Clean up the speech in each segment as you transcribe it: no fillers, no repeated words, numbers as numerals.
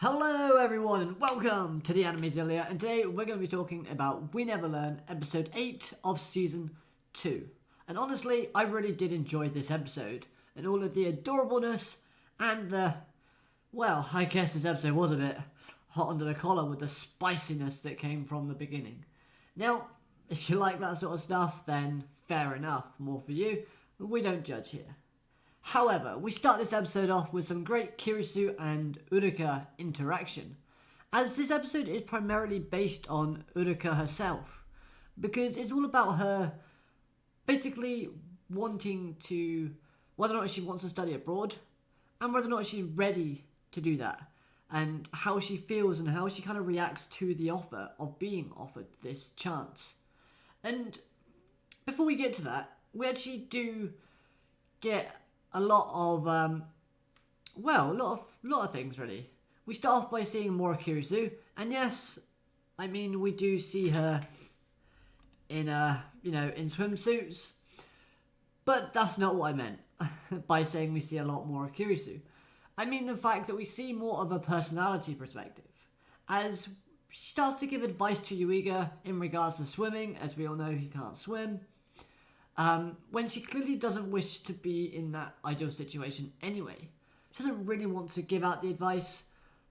Hello everyone and welcome to the Anime Zillia, and today we're going to be talking about We Never Learn, episode 8 of season 2. And honestly, I really did enjoy this episode, and all of the adorableness and I guess this episode was a bit hot under the collar with the spiciness that came from the beginning. Now, if you like that sort of stuff, then fair enough, more for you. We don't judge here. However, we start this episode off with some great Kirisu and Uraka interaction, as this episode is primarily based on Uraka herself, because it's all about her basically wanting to, whether or not she wants to study abroad, and whether or not she's ready to do that, and how she feels and how she kind of reacts to the offer of being offered this chance. And before we get to that, we actually do get a lot of, a lot of things really. We start off by seeing more of Kirisu, and yes, I mean, we do see her in, in swimsuits, but that's not what I meant by saying we see a lot more of Kirisu. I mean the fact that we see more of a personality perspective, as she starts to give advice to Yuiga in regards to swimming, as we all know he can't swim. When she clearly doesn't wish to be in that ideal situation anyway. She doesn't really want to give out the advice,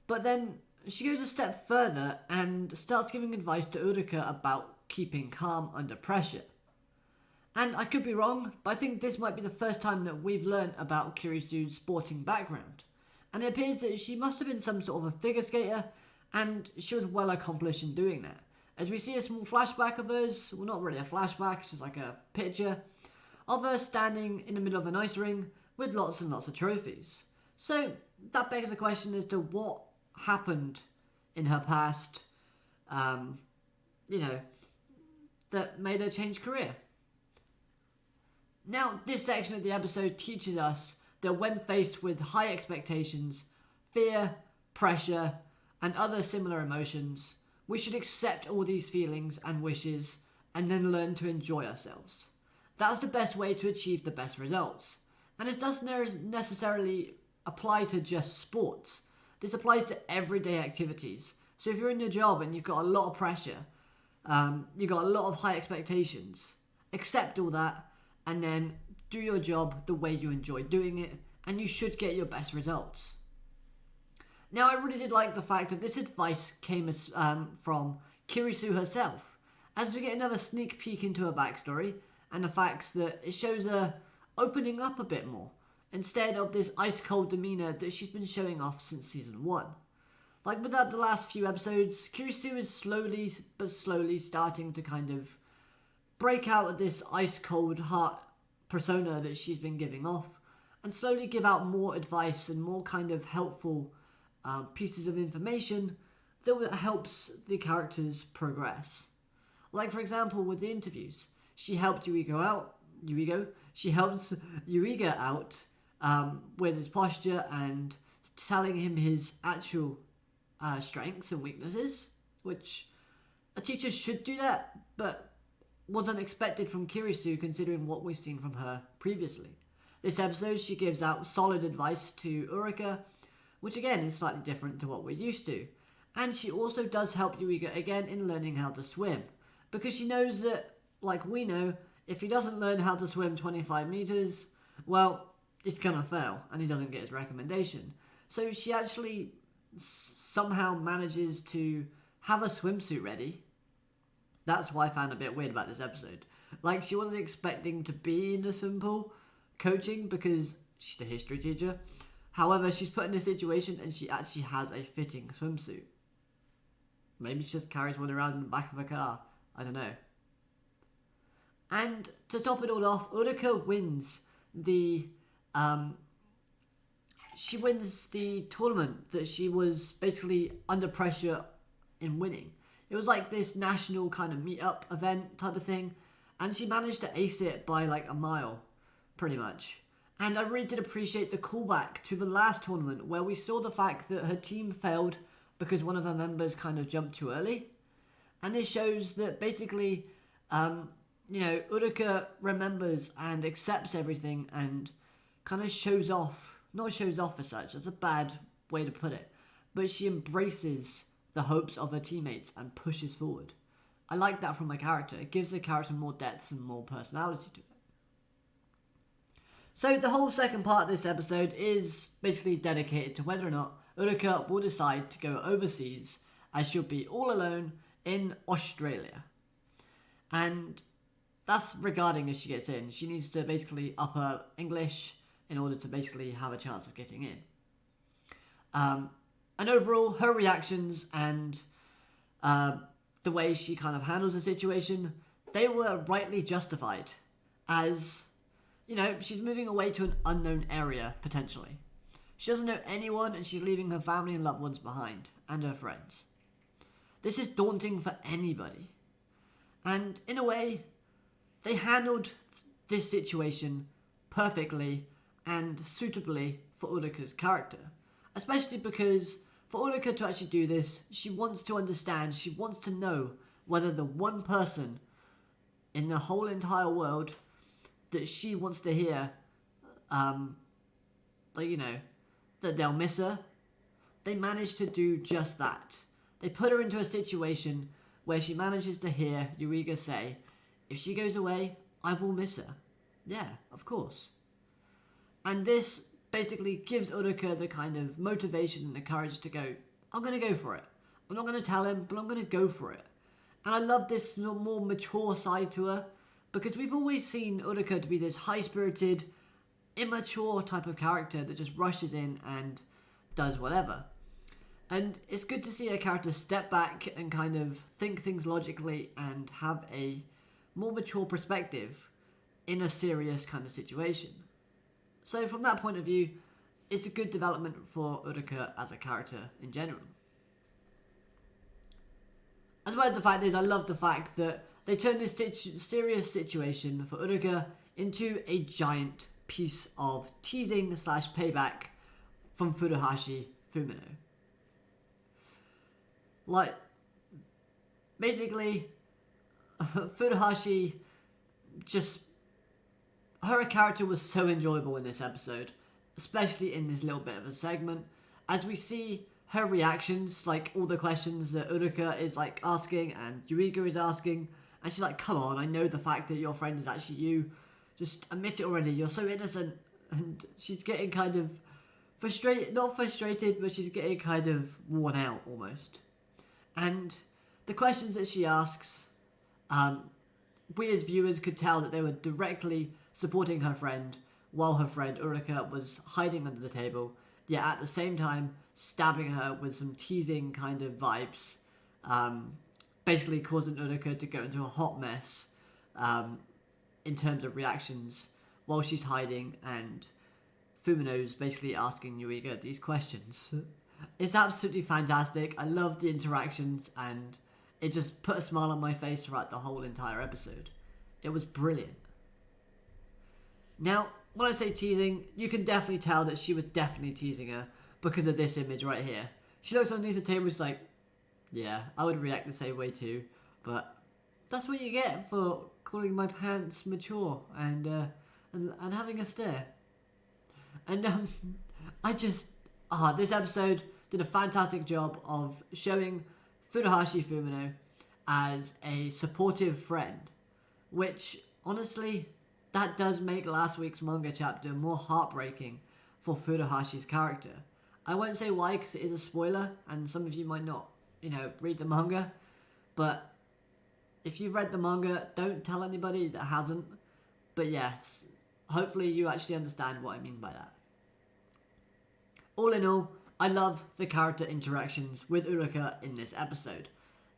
but then she goes a step further and starts giving advice to Uraka about keeping calm under pressure. And I could be wrong, but I think this might be the first time that we've learned about Kirisu's sporting background. And it appears that she must have been some sort of a figure skater, and she was well accomplished in doing that. As we see a small flashback of hers, well, not really a flashback, it's just like a picture of her standing in the middle of an ice ring with lots and lots of trophies. So that begs the question as to what happened in her past, that made her change career. Now, this section of the episode teaches us that when faced with high expectations, fear, pressure, and other similar emotions, we should accept all these feelings and wishes and then learn to enjoy ourselves. That's the best way to achieve the best results. And it doesn't necessarily apply to just sports. This applies to everyday activities. So if you're in your job and you've got a lot of pressure, you've got a lot of high expectations, accept all that and then do your job the way you enjoy doing it, and you should get your best results. Now, I really did like the fact that this advice came from Kirisu herself, as we get another sneak peek into her backstory, and the fact that it shows her opening up a bit more, instead of this ice-cold demeanour that she's been showing off since season 1. Like without the last few episodes, Kirisu is slowly starting to kind of break out of this ice-cold heart persona that she's been giving off, and slowly give out more advice and more kind of helpful pieces of information that helps the characters progress. Like, for example, with the interviews, she helped she helps Yuiga out with his posture and telling him his actual strengths and weaknesses, which a teacher should do that, but was unexpected from Kirisu considering what we've seen from her previously. This episode, she gives out solid advice to Uraka, which again is slightly different to what we're used to. And she also does help Yuiga again in learning how to swim, because she knows that, like we know, if he doesn't learn how to swim 25 meters, well, it's gonna fail, and he doesn't get his recommendation. So she actually somehow manages to have a swimsuit ready. That's what I found a bit weird about this episode. Like, she wasn't expecting to be in a swim pool coaching because she's a history teacher. However, she's put in a situation and she actually has a fitting swimsuit. Maybe she just carries one around in the back of a car. I don't know. And to top it all off, Uraka wins the tournament that she was basically under pressure in winning. It was like this national kind of meet-up event type of thing, and she managed to ace it by like a mile, pretty much. And I really did appreciate the callback to the last tournament where we saw the fact that her team failed because one of her members kind of jumped too early. And this shows that basically, Uraka remembers and accepts everything and kind of shows off. Not shows off as such, that's a bad way to put it. but she embraces the hopes of her teammates and pushes forward. I like that from my character. It gives the character more depth and more personality to it. So the whole second part of this episode is basically dedicated to whether or not Uraka will decide to go overseas, as she'll be all alone in Australia. And that's regarding if she gets in. She needs to basically up her English in order to basically have a chance of getting in. And overall, her reactions and the way she kind of handles the situation, they were rightly justified, as, you know, she's moving away to an unknown area, potentially. She doesn't know anyone, and she's leaving her family and loved ones behind, and her friends. This is daunting for anybody. And in a way, they handled this situation perfectly and suitably for Uraka's character. Especially because for Uraka to actually do this, she wants to understand, she wants to know whether the one person in the whole entire world that she wants to hear, that they'll miss her. They managed to do just that. They put her into a situation where she manages to hear Uraka say, if she goes away, I will miss her. Yeah, of course. And this basically gives Uraka the kind of motivation and the courage to go, I'm going to go for it. I'm not going to tell him, but I'm going to go for it. And I love this more mature side to her, because we've always seen Uraka to be this high-spirited, immature type of character that just rushes in and does whatever. And it's good to see a character step back and kind of think things logically and have a more mature perspective in a serious kind of situation. So from that point of view, it's a good development for Uraka as a character in general. As well as the fact is, I love the fact that they turned this serious situation for Uraka into a giant piece of teasing / payback from Furuhashi Fumino. Like, basically, Furuhashi just... her character was so enjoyable in this episode, especially in this little bit of a segment, as we see her reactions, like all the questions that Uraka is like asking and Urika is asking, and she's like, come on, I know the fact that your friend is actually you, just admit it already, you're so innocent. And she's getting kind of not frustrated, but she's getting kind of worn out almost. And the questions that she asks, we as viewers could tell that they were directly supporting her friend, while her friend Uraka was hiding under the table, yet at the same time stabbing her with some teasing kind of vibes, basically causing Uraka to go into a hot mess in terms of reactions while she's hiding, and Fumino's basically asking Uraka these questions. It's absolutely fantastic. I love the interactions, and it just put a smile on my face throughout the whole entire episode. It was brilliant. Now, when I say teasing, you can definitely tell that she was definitely teasing her because of this image right here. She looks underneath the table, she's like, yeah, I would react the same way too, but that's what you get for calling my pants mature and having a stare. And this episode did a fantastic job of showing Furuhashi Fumino as a supportive friend, which honestly, that does make last week's manga chapter more heartbreaking for Furuhashi's character. I won't say why, because it is a spoiler, and some of you might not, read the manga, but if you've read the manga, don't tell anybody that hasn't. But yes, hopefully you actually understand what I mean by that. All in all, I love the character interactions with Uraka in this episode.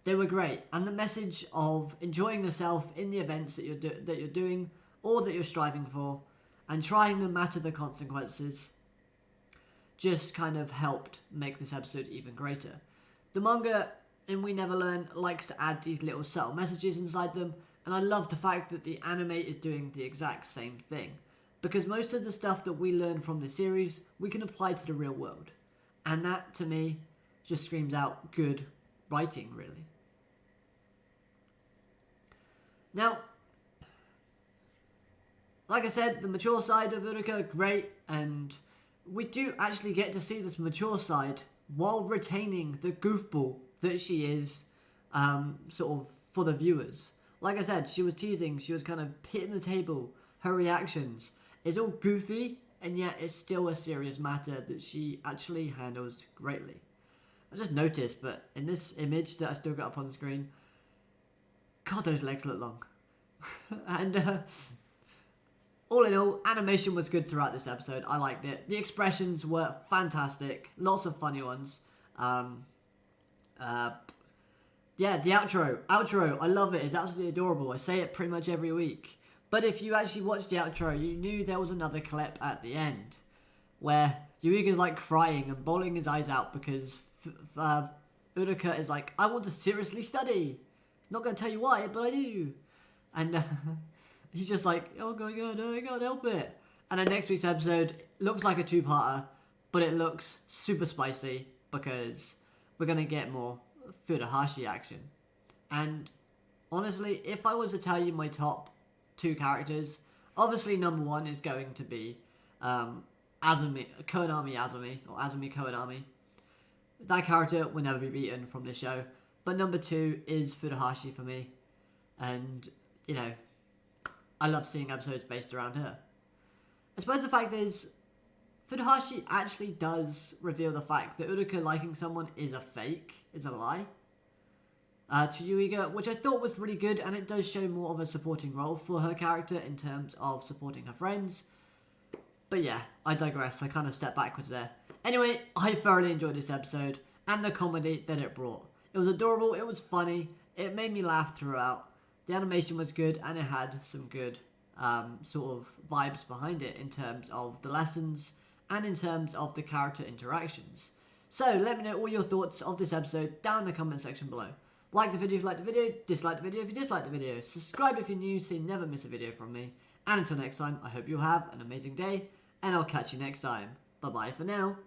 They were great, and the message of enjoying yourself in the events that you're doing or that you're striving for, and trying no matter the consequences, just kind of helped make this episode even greater. The manga in We Never Learn likes to add these little subtle messages inside them, and I love the fact that the anime is doing the exact same thing, because most of the stuff that we learn from the series we can apply to the real world, and that to me just screams out good writing, really. Now, like I said, the mature side of Uraka, great, and we do actually get to see this mature side while retaining the goofball that she is, sort of for the viewers. Like I said, she was teasing, she was kind of hitting the table. Her reactions is all goofy, and yet it's still a serious matter that she actually handles greatly. I just noticed, but in this image that I still got up on the screen, God, those legs look long. And all in all, animation was good throughout this episode. I liked it. The expressions were fantastic. Lots of funny ones. Yeah, the outro. I love it. It's absolutely adorable. I say it pretty much every week. But if you actually watched the outro, you knew there was another clip at the end where Yuiga's like crying and bawling his eyes out because Uraka is like, I want to seriously study. Not going to tell you why, but I do. And he's just like, oh my god, I can't help it. And then next week's episode looks like a two-parter, but it looks super spicy because we're going to get more Furuhashi action. And honestly, if I was to tell you my top 2 characters, obviously number 1 is going to be Koenami Azumi, or Azumi Koenami. That character will never be beaten from this show. But number 2 is Furuhashi for me. And, you know, I love seeing episodes based around her. I suppose the fact is, Furuhashi actually does reveal the fact that Uraka liking someone is a fake, is a lie, to Yuiga, which I thought was really good, and it does show more of a supporting role for her character in terms of supporting her friends. But yeah, I digress, I kind of stepped backwards there. Anyway, I thoroughly enjoyed this episode, and the comedy that it brought. It was adorable, it was funny, it made me laugh throughout. The animation was good, and it had some good sort of vibes behind it in terms of the lessons and in terms of the character interactions. So let me know all your thoughts of this episode down in the comment section below. Like the video if you liked the video, dislike the video if you disliked the video, subscribe if you're new so you never miss a video from me, and until next time, I hope you'll have an amazing day, and I'll catch you next time. Bye bye for now.